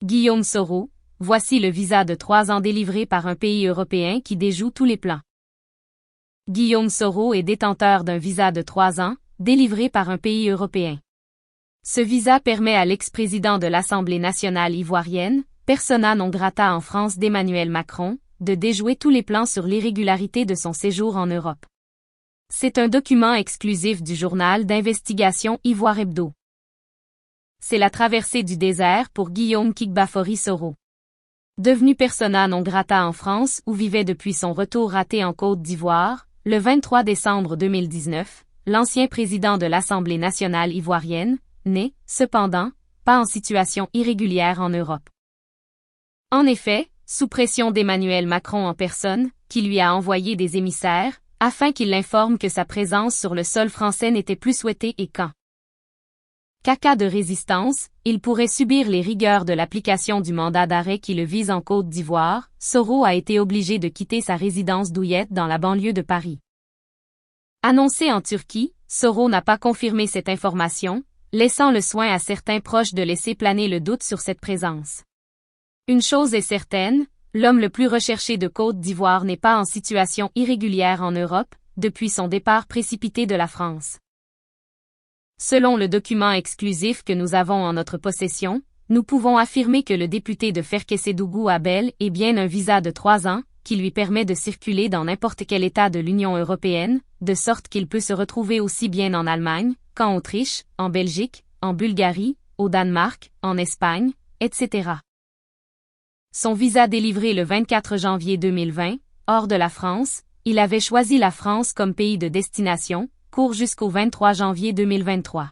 Guillaume Soro, voici le visa de 3 ans délivré par un pays européen qui déjoue tous les plans. Guillaume Soro est détenteur d'un visa de 3 ans, délivré par un pays européen. Ce visa permet à l'ex-président de l'Assemblée nationale ivoirienne, persona non grata en France d'Emmanuel Macron, de déjouer tous les plans sur l'irrégularité de son séjour en Europe. C'est un document exclusif du journal d'investigation Ivoire Hebdo. C'est la traversée du désert pour Guillaume Kigbafori Soro. Devenu persona non grata en France où vivait depuis son retour raté en Côte d'Ivoire, le 23 décembre 2019, l'ancien président de l'Assemblée nationale ivoirienne, n'est, cependant, pas en situation irrégulière en Europe. En effet, sous pression d'Emmanuel Macron en personne, qui lui a envoyé des émissaires, afin qu'il l'informe que sa présence sur le sol français n'était plus souhaitée et qu'en cas de résistance, il pourrait subir les rigueurs de l'application du mandat d'arrêt qui le vise en Côte d'Ivoire, Soro a été obligé de quitter sa résidence d'Ouiette dans la banlieue de Paris. Annoncé en Turquie, Soro n'a pas confirmé cette information, laissant le soin à certains proches de laisser planer le doute sur cette présence. Une chose est certaine, l'homme le plus recherché de Côte d'Ivoire n'est pas en situation irrégulière en Europe, depuis son départ précipité de la France. Selon le document exclusif que nous avons en notre possession, nous pouvons affirmer que le député de Ferkessédougou Abel est bien un visa de 3 ans, qui lui permet de circuler dans n'importe quel État de l'Union européenne, de sorte qu'il peut se retrouver aussi bien en Allemagne, qu'en Autriche, en Belgique, en Bulgarie, au Danemark, en Espagne, etc. Son visa délivré le 24 janvier 2020, hors de la France, il avait choisi la France comme pays de destination, court jusqu'au 23 janvier 2023.